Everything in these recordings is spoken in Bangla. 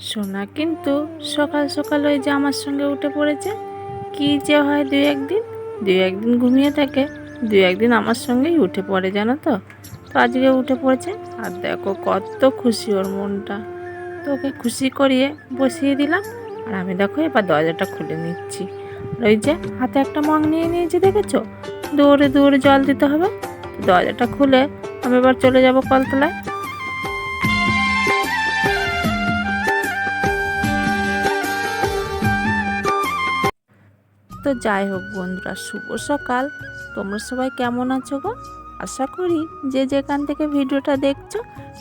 সোনা কিন্তু সকাল সকাল ওই যে আমার সঙ্গে উঠে পড়েছে। কি যে হয় দুই একদিন ঘুমিয়ে থাকে, দুই একদিন আমার সঙ্গেই উঠে পড়ে, জানো তো। তো আজকে উঠে পড়েছে, আর দেখো কত খুশি ওর মনটা। তো ওকে খুশি করিয়ে বসিয়ে দিলাম, আর আমি দেখো এবার দরজাটা খুলে নিচ্ছি। আর ওই যে হাতে একটা মগ নিয়ে নিয়েছি, দেখেছো? দৌড়ে দৌড়ে জল দিতে হবে। দরজাটা খুলে আমি এবার চলে যাব কলতলায়। তো যাই হোক বন্ধুরা, শুভ সকাল। তোমরা সবাই কেমন আছো গো? আশা করি যে যেখান থেকে ভিডিওটা দেখছো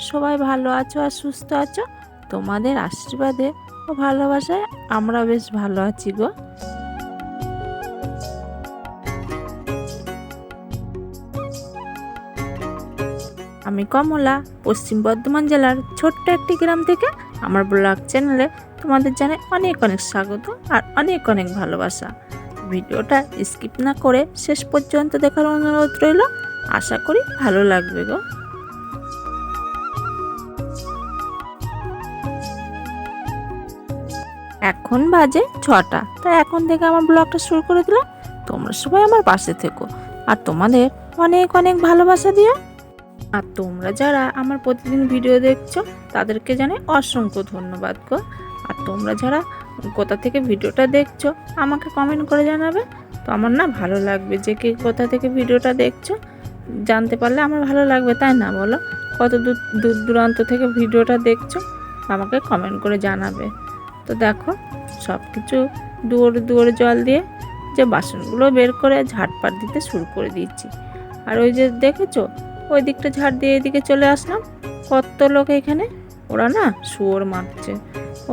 সবাই ভালো আছো আর সুস্থ আছো। তোমাদের আশীর্বাদে ও ভালোবাসায় আমরা বেশ ভালো আছি গো। আমি কমলা, পশ্চিম বর্ধমান জেলার ছোট্ট একটি গ্রাম থেকে আমার ব্লগ চ্যানেলে তোমাদের জানাই অনেক অনেক স্বাগত আর অনেক অনেক ভালোবাসা। ভিডিওটা স্কিপ না করে শেষ পর্যন্ত দেখার অনুরোধ রইল। আশা করি ভালো লাগবে গো। এখন বাজে 6টা, তাই এখন থেকে আমার ব্লগটা শুরু করে দিলাম। তোমরা সবাই আমার পাশে থেকো আর তোমাদের অনেক অনেক ভালোবাসা দিও। আর তোমরা যারা আমার প্রতিদিন ভিডিও দেখছো তাদেরকে জানাই অসংখ্য ধন্যবাদ গো। আর তোমরা যারা কোথা থেকে ভিডিওটা দেখছো আমাকে কমেন্ট করে জানাবে। তো আমার না ভালো লাগবে যে কে কোথা থেকে ভিডিওটা দেখছো, জানতে পারলে আমার ভালো লাগবে, তাই না বলো? কত দূর দূর দূরান্ত থেকে ভিডিওটা দেখছো আমাকে কমেন্ট করে জানাবে। তো দেখো সব কিছু দুয়ারে দুয়ারে জল দিয়ে যে বাসনগুলো বের করে ঝাড়পাট দিতে শুরু করে দিয়েছি। আর ওই যে দেখেছো ওই দিকটা ঝাড় দিয়ে এদিকে চলে আসলাম। কত লোক এখানে, ওরা না শুয়োর মারছে।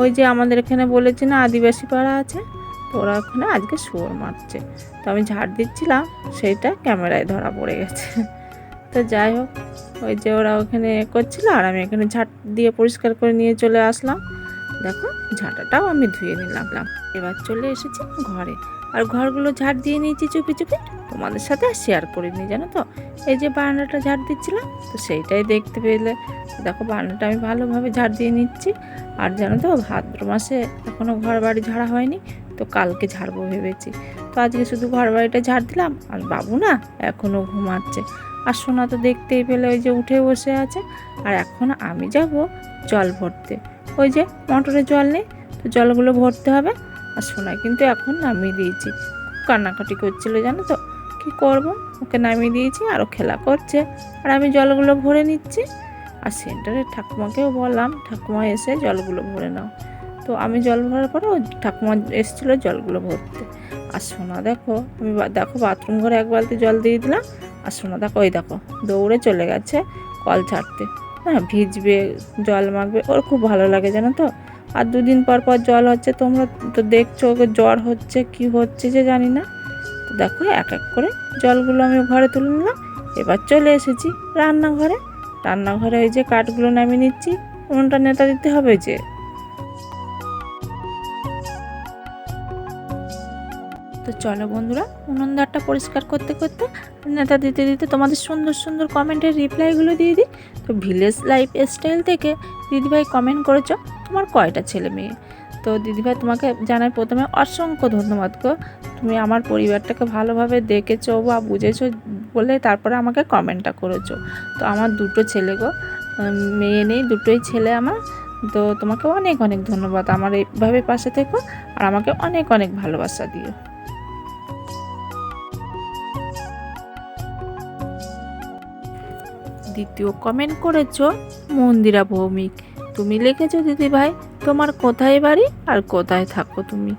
ওই যে আমাদের এখানে বলেছে না আদিবাসী পাড়া আছে, তো ওরা ওখানে আজকে শুয়োর মারছে। তো আমি ঝাড় দিচ্ছিলাম, সেইটা ক্যামেরায় ধরা পড়ে গেছে। তো যাই হোক, ওই যে ওরা ওখানে করছিল আর আমি এখানে ঝাড় দিয়ে পরিষ্কার করে নিয়ে চলে আসলাম। দেখো ঝাঁটাটাও আমি ধুয়ে নিলাম। এবার চলে এসেছি ঘরে, আর ঘরগুলো ঝাড় দিয়ে নিয়েছি চুপি চুপি, তোমাদের সাথে শেয়ার করিনি, জানো তো। এই যে বারান্দাটা ঝাড় দিচ্ছিলাম, তো সেইটাই দেখতে পেলে। দেখো বারান্দাটা আমি ভালোভাবে ঝাড় দিয়ে নিচ্ছি। আর জানো তো ভাদ্র মাসে এখনও ঘর বাড়ি ঝাড়া হয়নি, তো কালকে ঝাড়বো ভেবেছি। তো আজকে শুধু ঘর বাড়িটা ঝাড় দিলাম, আর বাবু না এখনও ঘুমাচ্ছে। আর সোনা তো দেখতেই পেলে ওই যে উঠে বসে আছে। আর এখন আমি যাব জল ভরতে। ওই যে মোটরে জল নেই, তো জলগুলো ভরতে হবে। আর সোনা কিন্তু এখন নামিয়ে দিয়েছি, খুব কান্নাকাটি করছিল, জানো তো। কি করব, ওকে নামিয়ে দিয়েছি আরও খেলা করছে, আর আমি জলগুলো ভরে নিচ্ছি। আর সেন্টারের ঠাকুমাকেও বললাম, ঠাকুমা এসে জলগুলো ভরে নাও। তো আমি জল ভরার পরে ও ঠাকুমা এসেছিলো জলগুলো ভরতে। আর সোনা দেখো, আমি দেখো বাথরুম ঘরে এক বালতি জল দিয়ে দিলাম। আর সোনা দেখো ওই দেখো দৌড়ে চলে গেছে কল ছাড়তে। হ্যাঁ, ভিজবে, জল মাখবে, ওর খুব ভালো লাগে, জানো তো। আর দুদিন পর পর জল হচ্ছে, তোমরা তো দেখছো ওকে জ্বর হচ্ছে, কি হচ্ছে যে জানি না। তো দেখো এক এক করে জলগুলো আমি ঘরে তুলে নিলাম। এবার চলে এসেছি রান্নাঘরে ওই যে কাঠগুলো নামিয়ে নিচ্ছি, উনুনটা নেতা দিতে হবে যে। তো চলো বন্ধুরা, উনুনদারটা পরিষ্কার করতে করতে নেতা দিতে দিতে তোমাদের সুন্দর সুন্দর কমেন্টের রিপ্লাইগুলো দিয়ে দিই। তো ভিলেজ লাইফ স্টাইল থেকে দিদিভাই কমেন্ট করেছো তোমার কয়টা ছেলে মেয়ে। তো দিদিভাই তোমাকে জানাই প্রথমে অসংখ্য ধন্যবাদ গো। তুমি আমার পরিবারটাকে ভালোভাবে দেখেছো বা বুঝেছো বলে তারপরে আমাকে কমেন্টটা করেছো। তো আমার দুটো ছেলে গো, মেয়ে নেই, দুটোই ছেলে আমার। তো তোমাকে অনেক অনেক ধন্যবাদ আমার এইভাবে পাশে থেকো আর আমাকে অনেক অনেক ভালোবাসা দিও। দ্বিতীয় কমেন্ট করেছো মন্দিরা ভৌমিক। তুমি লিখেছো দিদিভাই তোমার কোথায় বাড়ি আর কোথায় থাকো তুমি।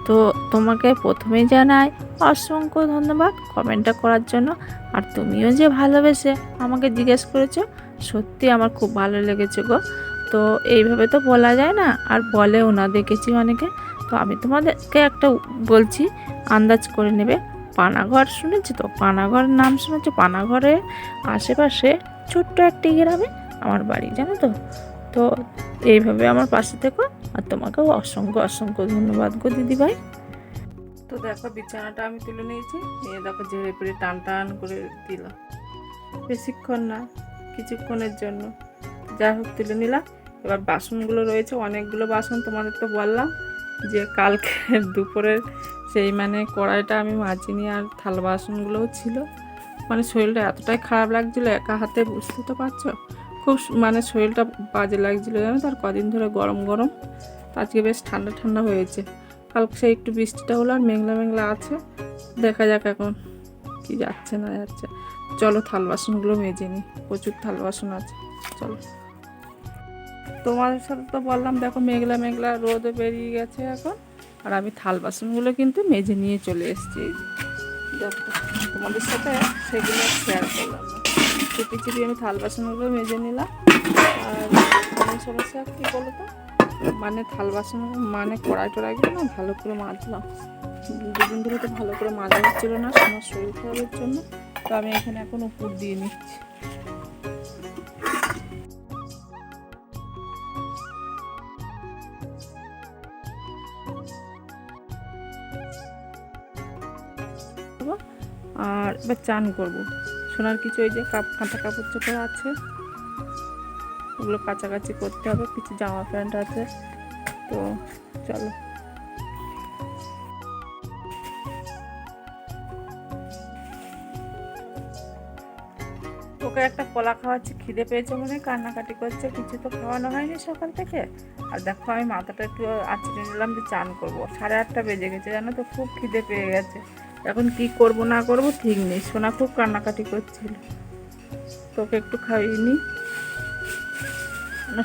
তো তোমাকে প্রথমেই জানাই অসংখ্য ধন্যবাদ কমেন্টটা করার জন্য। আর তুমিও যে ভালোবেসে আমাকে জিজ্ঞেস করেছো, সত্যি আমার খুব ভালো লেগেছে গো। তো এইভাবে তো বলা যায় না, আর বলেও না, দেখেছি অনেকে। তো আমি তোমাদেরকে একটা বলছি, আন্দাজ করে নেবে। পানাগড় শুনেছি তো, পানাগড় নাম শুনেছো? পানাগড়ের আশেপাশে ছোট্ট একটি গ্রামে আমার বাড়ি, জানো তো। তো এইভাবে আমার পাশে থেকো, আর তোমাকেও অসংখ্য অসংখ্য ধন্যবাদ গো দিদিভাই। তো দেখো বিছানাটা আমি তুলে নিয়েছি, নিয়ে দেখো ঝেড়ে পেড়ে টান টান করে দিলাম। বেশিক্ষণ না, কিছুক্ষণের জন্য। যাই হোক তুলে নিলাম। এবার বাসনগুলো রয়েছে অনেকগুলো বাসন, তোমাদের তো বললাম যে কালকে দুপুরের সেই মানে কড়াইটা আমি মাজিনি, আর থালা বাসনগুলোও ছিল। মানে শরীরটা এতটাই খারাপ লাগছিলো একা হাতে, বুঝতে তো পারছো, খুব মানে শরীরটা বাজে লাগছিলো জানো। তার কদিন ধরে গরম গরম, আজকে বেশ ঠান্ডা ঠান্ডা হয়েছে। কালকে সেই একটু বৃষ্টিটা হলো, আর মেঘলা মেঘলা আছে, দেখা যাক এখন কি যাচ্ছে না যাচ্ছে। চলো থাল বাসনগুলো মেজে নিই, প্রচুর থাল বাসন আছে। চলো, তোমাদের সাথে তো বললাম দেখো মেঘলা মেঘলা রোদও বেরিয়ে গেছে এখন, আর আমি থাল বাসনগুলো কিন্তু মেজে নিয়ে চলে এসেছি। দেখো তোমাদের সাথে সেগুলো শেয়ার করলাম না, চুপি চুপি আমি থাল বাসনগুলো মেজে নিলাম। আর আমার সমস্যা কী বলো তো, মানে থাল বাসন মানে কড়াই টড়াইগুলো না ভালো করে মাজলাম, দুদিন ধরে তো ভালো করে মাজা হচ্ছিল না আমার শরীর খারাপের জন্য। তো আমি এখানে এখন উপর দিয়ে নিচ্ছি। আর এবার চান করবো, সোনার কিছু ওই যে কাঁথা কাপড় চোপড় আছে, ওগুলো কাছাকাছি করতে হবে, কিছু জামা প্যান্ট আছে। তো চলো, ওকে একটা কলা খাওয়াচ্ছি, খিদে পেয়েছে মনে হয়, কান্নাকাটি করছে, কিছু তো খাওয়ানো হয়নি সকাল থেকে। আর দেখো আমি মাথাটা একটু আঁচড়ে নিলাম যে চান করবো, 8:30 বেজে গেছে জানো তো, খুব খিদে পেয়ে গেছে। এখন কি করব না করব ঠিক নেই, সোনা খুব কান্নাকাটি করছিল, তোকে একটু খাইয়ে নি।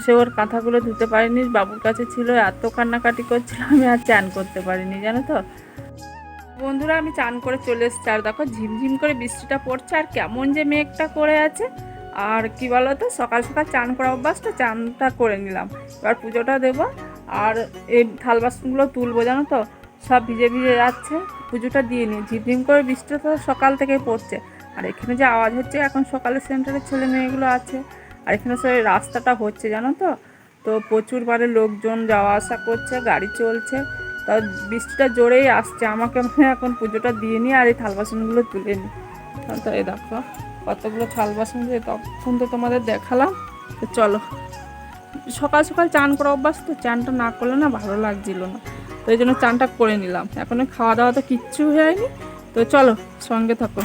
সে ওর কাঁথাগুলো ধুতে পারিনি, বাবুর কাছে ছিল, এত কান্নাকাটি করছিল, আমি আর চান করতে পারিনি জানো তো। বন্ধুরা আমি চান করে চলে এসেছি, আর দেখো ঝিমঝিম করে বৃষ্টিটা পড়ছে, আর কেমন যে মেঘটা করে আছে। আর কি বলো তো, সকাল সকাল চান করা অভ্যাসটা, চানটা করে নিলাম, এবার পুজোটা দেবো। আর এই থাল বাসনগুলো তুলবো জানো তো, সব ভিজে ভিজে যাচ্ছে, পুজোটা দিয়ে নিই। ঝিমঝিম করে বৃষ্টিটা তো সকাল থেকেই পড়ছে, আর এখানে যে আওয়াজ হচ্ছে, এখন সকালে সেন্টারের ছেলে মেয়েগুলো আছে, আর এখানে সব রাস্তাটা হচ্ছে জানো তো, তো প্রচুর বারে লোকজন যাওয়া আসা করছে, গাড়ি চলছে, তা বৃষ্টিটা জোরেই আসছে, আমাকে মানে এখন পুজোটা দিয়ে নিই আর এই থাল বাসনগুলো তুলে নিই। তো এই দেখো কতগুলো থাল বাসন, যে তখন তো তোমাদের দেখালাম। তো চলো, সকাল সকাল চান করা অভ্যাস তো, চানটা না করলে না ভালো লাগছিল না, তো এই জন্য চানটা করে নিলাম। এখন খাওয়া দাওয়া তো কিচ্ছু হয়নি, তো চলো সঙ্গে থাকো।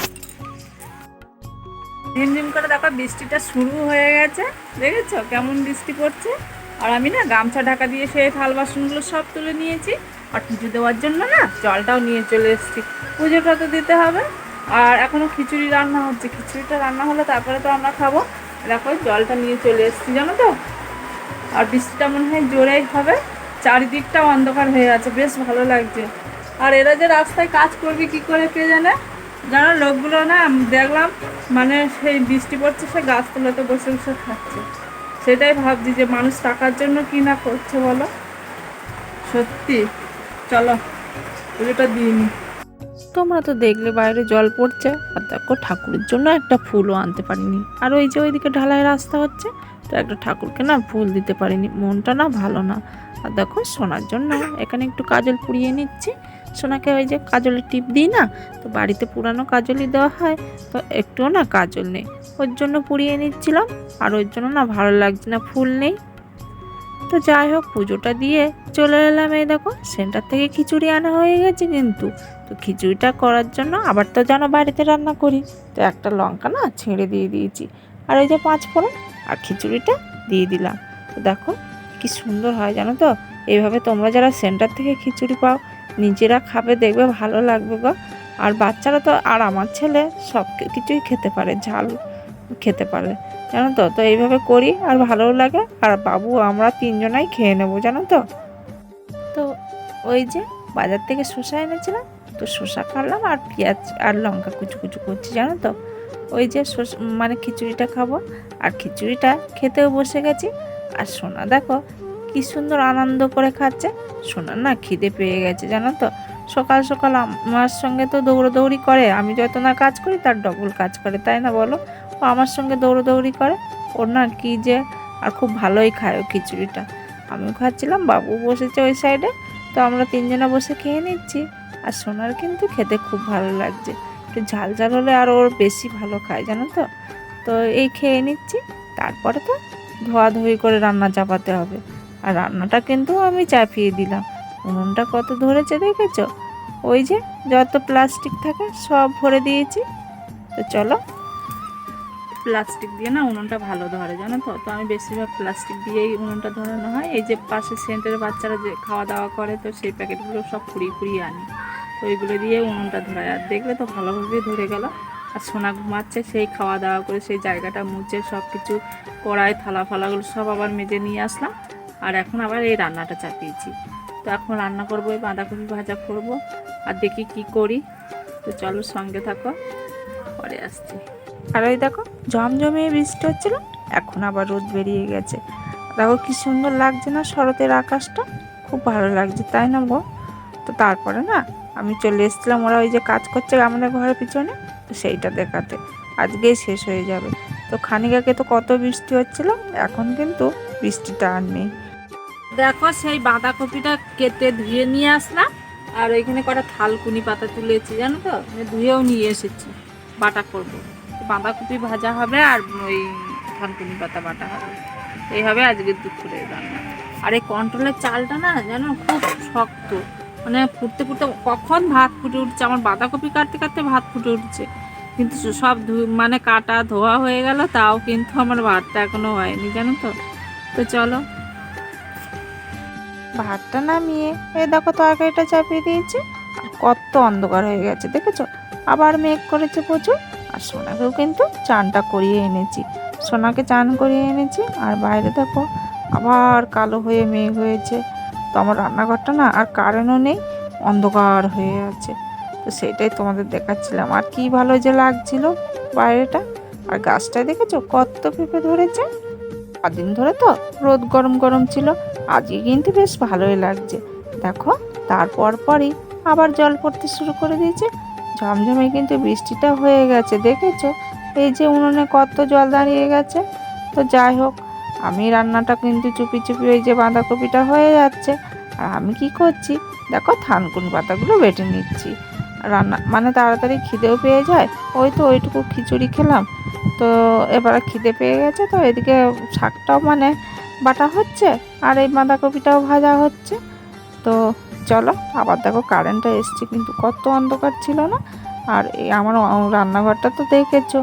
ঝিমঝিম করে দেখো বৃষ্টিটা শুরু হয়ে গেছে, দেখেছো কেমন বৃষ্টি পড়ছে। আর আমি না গামছা ঢাকা দিয়ে সেই থাল বাসনগুলো সব তুলে নিয়েছি, আর পুজো দেওয়ার জন্য না জলটাও নিয়ে চলে এসেছি, পুজোটা তো দিতে হবে। আর এখনও খিচুড়ি রান্না হচ্ছে, খিচুড়িটা রান্না হলে তারপরে তো আমরা খাবো। দেখো জলটা নিয়ে চলে এসেছি জানো তো। আর বৃষ্টিটা মনে হয় জোরেই হবে, চারিদিকটা অন্ধকার হয়ে আছে, বেশ ভালো লাগছে। আর এরা যে রাস্তায় কাজ করবে কি করে কে জানে, জানো লোকগুলো না দেখলাম মানে সেই বৃষ্টি পড়ছে, সে গাছতলাতে বসে বসে খাচ্ছে। সেটাই ভাবছি যে মানুষ টাকার জন্য কি না করছে বলো, সত্যি। চলো পুজোটা দিয়ে নি। তোমরা তো দেখলে বাইরে জল পড়ছে, আর দেখো ঠাকুরের জন্য একটা ফুলও আনতে পারিনি। আর ওই যে ওইদিকে ঢালাই রাস্তা হচ্ছে, তো একটা ঠাকুরকে না ফুল দিতে পারিনি, মনটা না ভালো না। আর দেখো সোনার জন্য এখানে একটু কাজল পুড়িয়ে নিচ্ছি, সোনাকে ওই যে কাজলের টিপ দিই না, তো বাড়িতে পুরানো কাজলই দেওয়া হয়, তো একটুও না কাজল নেই, ওর জন্য পুড়িয়ে নিচ্ছিলাম। আর ওর জন্য না ভালো লাগছে না, ফুল নেই। তো যাই হোক পুজোটা দিয়ে চলে এলাম। এই দেখো সেন্টার থেকে খিচুড়ি আনা হয়ে গেছে কিন্তু, তো খিচুড়িটা করার জন্য আবার তো জানো বাড়িতে রান্না করি, তো একটা লঙ্কা না ছেড়ে দিয়ে দিয়েছি, আর ওই যে 5 ফোড়ন, আর খিচুড়িটা দিয়ে দিলাম। তো দেখো কি সুন্দর হয় জানো তো, এইভাবে তোমরা যারা সেন্টার থেকে খিচুড়ি পাও নিজেরা খাবে, দেখবে ভালো লাগবে গো। আর বাচ্চারা তো, আর আমার ছেলে সব কিছুই খেতে পারে, ঝাল খেতে পারে জানো তো, তো এইভাবে করি আর ভালোও লাগে। আর বাবু আমরা 3 জনাই খেয়ে নেবো জানো তো। তো ওই যে বাজার থেকে শসা এনেছিলাম, তো শসা কাটলাম আর পেঁয়াজ আর লঙ্কা কুচু কুচু করছি জানো তো, ওই যে মানে খিচুড়িটা খাবো। আর খিচুড়িটা খেতেও বসে গেছি। আর সোনা দেখো কি সুন্দর আনন্দ করে খাচ্ছে, সোনার না খিদে পেয়ে গেছে জানো তো। সকাল সকাল আমার সঙ্গে তো দৌড়োদৌড়ি করে, আমি যত না কাজ করি তার ডবল কাজ করে, তাই না বলো। ও আমার সঙ্গে দৌড়োদৌড়ি করে, ওর না কি যে, আর খুব ভালোই খায় ও খিচুড়িটা। আমিও খাচ্ছিলাম, বাবু বসেছে ওই সাইডে, তো আমরা 3 জনা বসে খেয়ে নিচ্ছি। আর সোনার কিন্তু খেতে খুব ভালো লাগছে, একটু ঝাল ঝাল হলে আর ওর বেশি ভালো খায় জানো তো। তো এই খেয়ে নিচ্ছি, তারপরে তো ধোয়াধুয়ি করে রান্না চাপাতে হবে। আর রান্নাটা কিন্তু আমি চাপিয়ে দিলাম। উনুনটা কত ধরেছে দেখেছো? ওই যে যত প্লাস্টিক থাকে সব ভরে দিয়েছি। তো চলো, প্লাস্টিক দিয়ে না উনুনটা ভালো ধরে, জানো তো। তো আমি বেশিরভাগ প্লাস্টিক দিয়েই উনুনটা ধরানো হয়। এই যে পাশে সেন্টারের বাচ্চারা যে খাওয়া দাওয়া করে, তো সেই প্যাকেটগুলো সব কুড়িয়ে কুড়িয়ে আনি, তো ওইগুলো দিয়ে উনুনটা ধরায়। আর দেখলে তো ভালোভাবেই ধরে গেল। আর সোনা ঘুমাচ্ছে, সেই খাওয়া দাওয়া করে সেই জায়গাটা মুছে সব কিছু কড়াই থালা ফালাগুলো সব আবার মেজে নিয়ে আসলাম। আর এখন আবার এই রান্নাটা চাপিয়েছি। তো এখন রান্না করবো, এই বাঁধাকপি ভাজা করব। আর দেখি কি করি। তো চলো সঙ্গে থাকো, পরে আসছি। আর ওই দেখো জমজমিয়ে বৃষ্টি হচ্ছিল, এখন আবার রোদ বেরিয়ে গেছে। দেখো কি সুন্দর লাগছে না শরতের আকাশটা, খুব ভালো লাগছে, তাই না গো? তো তারপরে না আমি চলে এসেছিলাম, ওরা ওই যে কাজ করছে আমাদের ঘরের পিছনে, তো সেইটা দেখাতে। আজকেই শেষ হয়ে যাবে। তো খানিক আগে তো কত বৃষ্টি হচ্ছিল, এখন কিন্তু বৃষ্টিটা আর নেই। দেখো সেই বাঁধাকপিটা কেটে ধুয়ে নিয়ে আসলাম। আর ওইখানে কটা থালকুনি পাতা তুলেছি, জানো তো, ধুয়েও নিয়ে এসেছি, বাটা করবো। বাঁধাকপি ভাজা হবে আর ওই থানকুনি পাতা বাটা হবে। এই হবে আজকের দুপুরের রান্না। আর এই কন্ট্রোলের চালটা না জানো খুব শক্ত, মানে ফুটতে ফুটতে কখন ভাত ফুটে উঠছে। আমার বাঁধাকপি কাটতে কাটতে ভাত ফুটে উঠছে, কিন্তু সব মানে কাটা ধোয়া হয়ে গেল, তাও কিন্তু আমার ভাতটা এখনো হয়নি, জানো তো। তো চলো, ভাতটা নামিয়ে এই দেখো তরকারিটা চাপিয়ে দিয়েছি। আর কত অন্ধকার হয়ে গেছে দেখেছো, আবার মেঘ করেছে প্রচুর। আর সোনাকেও কিন্তু চানটা করিয়ে এনেছি, সোনাকে চান করিয়ে এনেছি। আর বাইরে দেখো আবার কালো হয়ে মেঘ হয়েছে। তো আমার রান্নাঘরটা না আর কারেন্টও নেই, অন্ধকার হয়ে আছে। তো সেটাই তোমাদের দেখাচ্ছিলাম। আর কি ভালো যে লাগছিল বাইরেটা। আর গাছটায় দেখেছো কত পেঁপে ধরেছে। কদিন ধরে তো রোদ গরম গরম ছিল, আজকে কিন্তু বেশ ভালোই লাগছে। দেখো তারপর পরই আবার জল পড়তে শুরু করে দিয়েছে। ঝমঝমে কিন্তু বৃষ্টিটা হয়ে গেছে দেখেছো। এই যে উনুনে কত জল দাঁড়িয়ে গেছে। তো যাই হোক, আমি রান্নাটা কিন্তু চুপি চুপি, ওই যে বাঁধাকপিটা হয়ে যাচ্ছে আর আমি কি করছি দেখো, থানকুন পাতাগুলো বেটে নিচ্ছি। রান্না মানে তাড়াতাড়ি খিদেও পেয়ে যায়। ওই তো ওইটুকু খিচুড়ি খেলাম, তো এবারে খিদে পেয়ে গেছে। তো এদিকে শাকটাও মানে বাটা হচ্ছে আর এই বাঁধাকপিটাও ভাজা হচ্ছে। তো চলো, আবার দেখো কারেন্টটা এসছে, কিন্তু কত অন্ধকার ছিল না। আর এই আমার রান্নাঘরটা তো দেখেছো,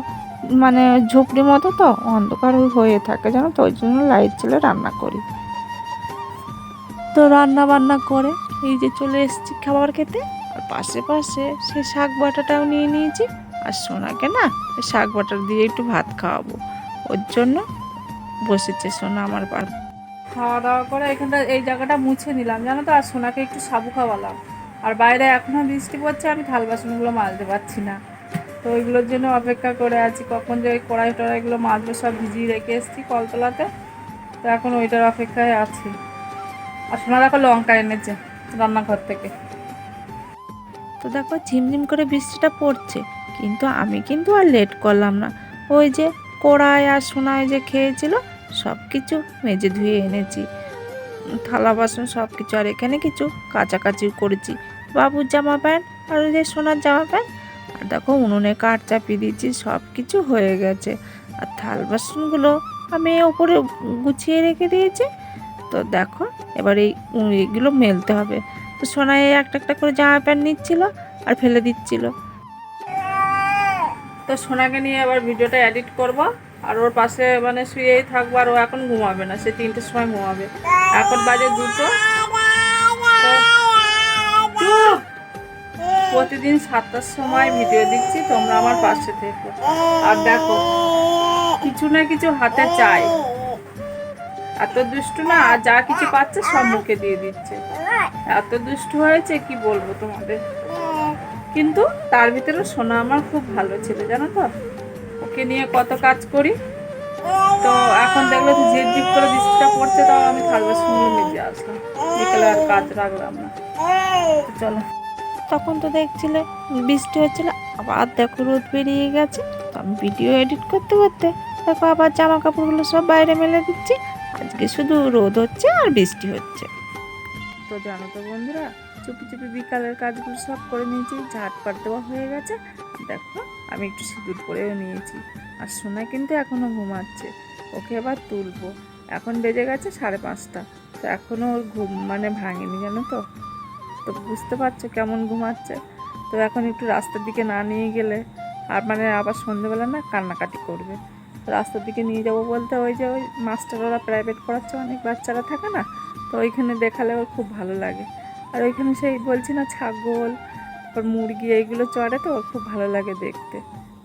মানে ঝুপড়ি মতো, তো অন্ধকার হয়ে থাকে জানো তো, ওই জন্য লাইট জ্বেলে রান্না করি। তো রান্না বান্না করে এই যে চলে এসেছি খাবার খেতে। আর পাশে পাশে সে শাক বাটাটাও নিয়ে নিয়েছি। আর সোনাকে না শাক বাটার দিয়ে একটু ভাত খাওয়াবো, ওর জন্য বসেছে সোনা আমার পার। খাওয়া দাওয়া করে এখানটা এই জায়গাটা মুছে নিলাম, জানো তো। আর সোনাকে একটু সাবু খাওয়ালাম। আর বাইরে এখনও বৃষ্টি পড়ছে, আমি থাল বাসনগুলো মাজতে পারছি না। তো ওইগুলোর জন্য অপেক্ষা করে আছি, কখন যে ওই কড়াই টড়াইগুলো মাজবো, সব ভিজিয়ে রেখে এসেছি কলতলাতে। তো এখন ওইটার অপেক্ষায় আছি। আর সোনা দেখো লঙ্কা এনেছে রান্নাঘর থেকে। তো দেখো ঝিমঝিম করে বৃষ্টিটা পড়ছে, কিন্তু আমি কিন্তু আর লেট করলাম না। ওই যে কড়াই আর সোনায় যে খেয়েছিল সব কিছু মেজে ধুয়ে এনেছি, থালা বাসন সব কিছু। আর এখানে কিছু কাচাকাচিও করেছি, বাবুর জামা প্যান্ট আর ওই যে সোনার জামা প্যান্ট। আর দেখো উনুনে কাঠ চাপিয়ে দিয়েছি, সব কিছু হয়ে গেছে। আর থাল বাসনগুলো আমি ওপরে গুছিয়ে রেখে দিয়েছি। তো দেখো এবার এইগুলো মেলতে হবে। তো সোনা একটা একটা করে জামা প্যান্ট নিচ্ছিল আর ফেলে দিচ্ছিল। তো সোনাকে নিয়ে আবার ভিডিওটা এডিট করব। আর ওর পাশে মানে শুয়েই থাকবো। আর ও এখন ঘুমাবে না, সে 3টের সময় ঘুমাবে। এখন বাজে 2টো। প্রতিদিন 7টার সময় ভিডিও দিচ্ছি, তোমরা আমার পাশে থেকো। আর দেখো কিছু না কিছু হাতে চাই, এত দুষ্টু না। আর যা কিছু পাচ্ছে সব মুখে দিয়ে দিচ্ছে, এত দুষ্টু হয়েছে কি বলবো তোমাদের। কিন্তু তার ভিতরে সোনা আমার খুব ভালো ছিল, জানো তো। ওকে নিয়ে কত কাজ করি। তো এখন দেখলো তো ঝিপ করে বৃষ্টিটা পড়ছে, তাও আমি থাল বাসনগুলো মেজে আসলাম, বিকেলে আর কাজ রাখলাম না। চলো, তখন তো দেখছিলে বৃষ্টি হচ্ছিল, আবার দেখো রোদ বেরিয়ে গেছে। তো আমি ভিডিও এডিট করতে করতে দেখো আবার জামা কাপড়গুলো সব বাইরে মেলে দিচ্ছি। আজকে শুধু রোদ হচ্ছে আর বৃষ্টি হচ্ছে। তো জানো তো বন্ধুরা, চুপি চুপি বিকালের কাজগুলো সব করে নিয়েছি, ঝাঁটপাট দেওয়া হয়ে গেছে। দেখো আমি একটু সিঁদুর পরেও নিয়েছি। আর সোনা কিন্তু এখনো ঘুমাচ্ছে, ও ওকে এবার তুলবো। এখন বেজে গেছে 5:30। তো এখনও ওর ঘুম মানে ভাঙেনি, জানো তো। তো বুঝতে পারছো কেমন ঘুমাচ্ছে। তো এখন একটু রাস্তার দিকে না নিয়ে গেলে আর মানে আবার সন্ধ্যেবেলা না কান্নাকাটি করবে। তো রাস্তার দিকে নিয়ে যাবো বলতে ওই যে ওই মাস্টার ওরা প্রাইভেট পড়াচ্ছে, অনেক বাচ্চারা থাকে না, তো ওইখানে দেখালে ওর খুব ভালো লাগে। আর ওইখানে সেই বলছি না ছাগল, তারপর মুরগি এইগুলো চড়ে, তো ওর খুব ভালো লাগে দেখতে।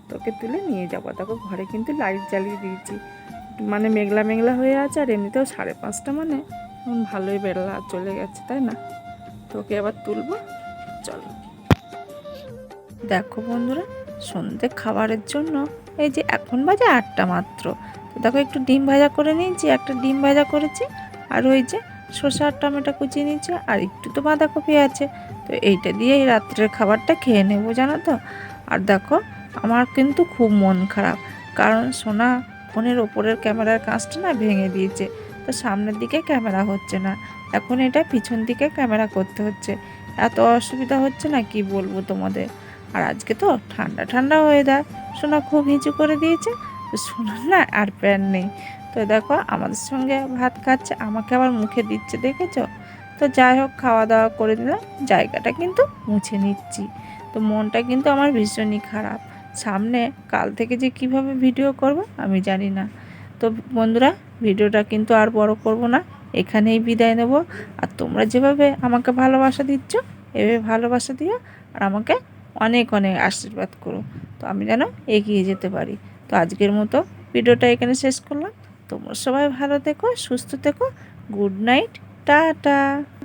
তোকে তুলে নিয়ে যাবো। দেখো ঘরে কিন্তু লাইট জ্বালিয়ে দিয়েছি, মানে মেঘলা মেঘলা হয়ে আছে, আর এমনিতেও 5:30 মানে এখন ভালোই বেলা চলে গেছে, তাই না। তোকে আবার তুলবো, চলো। দেখো বন্ধুরা, সন্ধে খাবারের জন্য এই যে এখন বাজে 8টা মাত্র। তো দেখো একটু ডিম ভাজা করে নিয়েছি, একটা ডিম ভাজা করেছি, আর ওই যে শসা আর টমেটো কুচিয়ে নিয়েছি, আর একটু তো বাঁধাকপি আছে। তো এইটা দিয়ে এই রাত্রের খাবারটা খেয়ে নেবো, জানো তো। আর দেখো আমার কিন্তু খুব মন খারাপ, কারণ সোনা ফোনের ওপরের ক্যামেরার কাঁচটা না ভেঙে দিয়েছে। তো সামনের দিকে ক্যামেরা হচ্ছে না, এখন এটা পিছন দিকে ক্যামেরা করতে হচ্ছে। এত অসুবিধা হচ্ছে না কি বলবো তোমাদের। আর আজকে তো ঠান্ডা ঠান্ডা ওয়েদার, সোনা খুব হিঁচু করে দিয়েছে। তো সোনার না আর প্যান নেই। তো দেখো আমাদের সঙ্গে ভাত খাচ্ছে, আমাকে আবার মুখে দিচ্ছে, দেখেছো। তো যাই হোক, খাওয়া দাওয়া করে দিলাম, জায়গাটা কিন্তু মুছে নিচ্ছি। তো মনটা কিন্তু আমার ভীষণই খারাপ। সামনে কাল থেকে যে কিভাবে ভিডিও করব আমি জানি না। তো বন্ধুরা, ভিডিওটা কিন্তু আর বড় করব না, এখানেই বিদায় নেব। আর তোমরা যেভাবে আমাকে ভালোবাসা দিচ্ছ, এভাবে ভালোবাসা দিও, আর আমাকে অনেক অনেক আশীর্বাদ করো, তো আমি যেন এগিয়ে যেতে পারি। তো আজকের মতো ভিডিওটা এখানে শেষ করলাম। তোমরা সবাই ভালো থেকো, সুস্থ থেকো। Good night, tata.